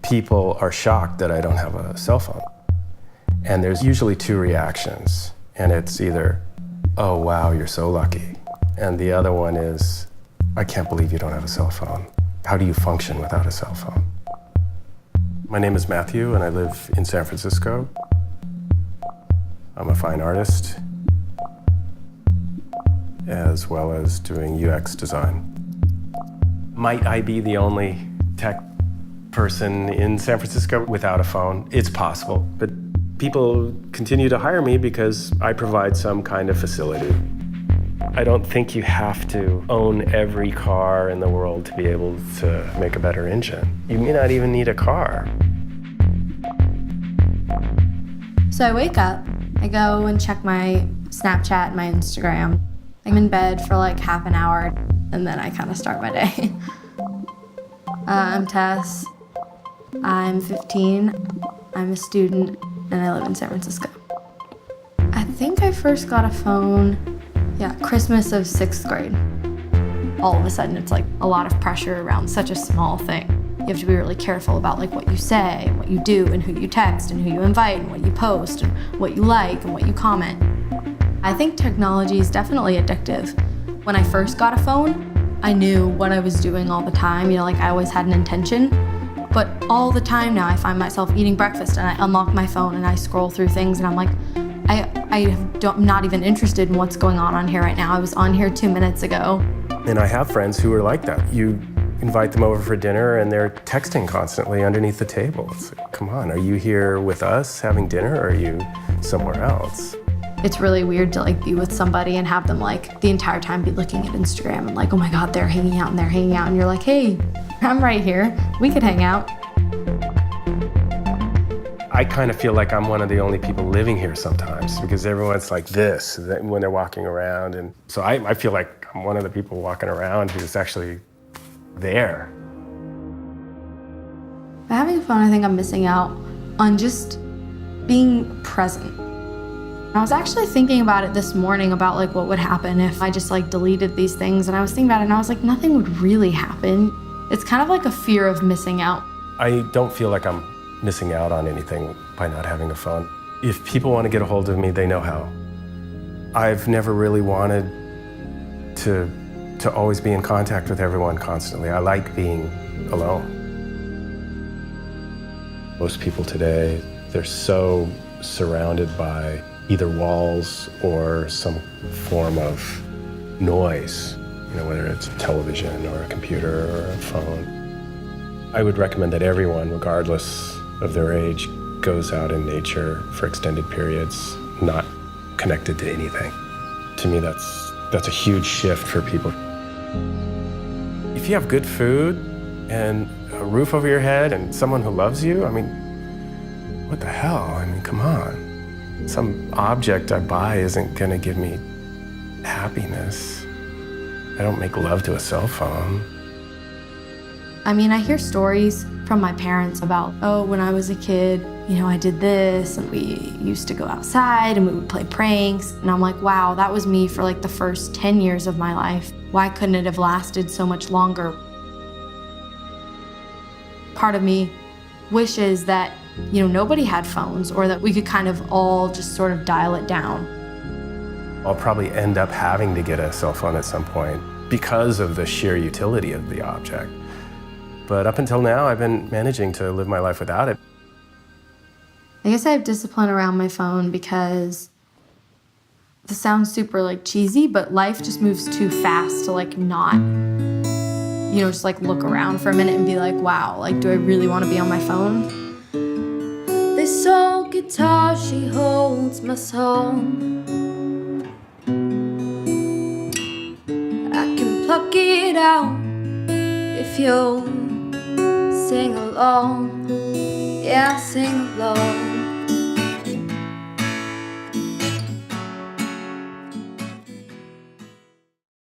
people are shocked that I don't have a cell phone. And there's usually two reactions. And it's either, oh, wow, you're so lucky. And the other one is, I can't believe you don't have a cell phone. How do you function without a cell phone? My name is Matthew, and I live in San Francisco. I'm a fine artist, as well as doing UX design. Might I be the only tech person in San Francisco without a phone? It's possible, but people continue to hire me because I provide some kind of facility. I don't think you have to own every car in the world to be able to make a better engine. You may not even need a car. So I wake up, I go and check my Snapchat and my Instagram. I'm in bed for like half an hour, and then I kind of start my day. I'm Tess. I'm 15. I'm a student, and I live in San Francisco. I think I first got a phone, Christmas of 6th grade. All of a sudden, it's like a lot of pressure around such a small thing. You have to be really careful about like what you say, and what you do, and who you text, and who you invite, and what you post, and what you like, and what you comment. I think technology is definitely addictive. When I first got a phone, I knew what I was doing all the time. Like I always had an intention. But all the time now, I find myself eating breakfast, and I unlock my phone, and I scroll through things, and I'm like, I'm not even interested in what's going on here right now. I was on here 2 minutes ago. And I have friends who are like that. You invite them over for dinner and they're texting constantly underneath the table. It's like, come on, are you here with us having dinner, or are you somewhere else? It's really weird to like be with somebody and have them like the entire time be looking at Instagram and like, oh my God, they're hanging out and they're hanging out. And you're like, hey, I'm right here. We could hang out. I kind of feel like I'm one of the only people living here sometimes, because everyone's like this when they're walking around. And so I feel like I'm one of the people walking around who's actually there. By having fun, I think I'm missing out on just being present. I was actually thinking about it this morning about like what would happen if I just like deleted these things, and I was thinking about it and I was like, nothing would really happen. It's kind of like a fear of missing out. I don't feel like I'm missing out on anything by not having a phone. If people want to get a hold of me, they know how. I've never really wanted to always be in contact with everyone constantly. I like being alone. Most people today, they're so surrounded by either walls or some form of noise, whether it's a television or a computer or a phone. I would recommend that everyone, regardless of their age, goes out in nature for extended periods, not connected to anything. To me, that's a huge shift for people. If you have good food and a roof over your head and someone who loves you, what the hell? Come on. Some object I buy isn't gonna give me happiness. I don't make love to a cell phone. I hear stories from my parents about, oh, when I was a kid, I did this, and we used to go outside and we would play pranks. And I'm like, wow, that was me for like the first 10 years of my life. Why couldn't it have lasted so much longer? Part of me wishes that, nobody had phones, or that we could kind of all just sort of dial it down. I'll probably end up having to get a cell phone at some point because of the sheer utility of the object. But up until now, I've been managing to live my life without it. I guess I have discipline around my phone because this sounds super like cheesy, but life just moves too fast to like not, just like look around for a minute and be like, wow, like, do I really want to be on my phone? This old guitar, she holds my soul. I can pluck it out if you'll sing along. Yeah, sing along.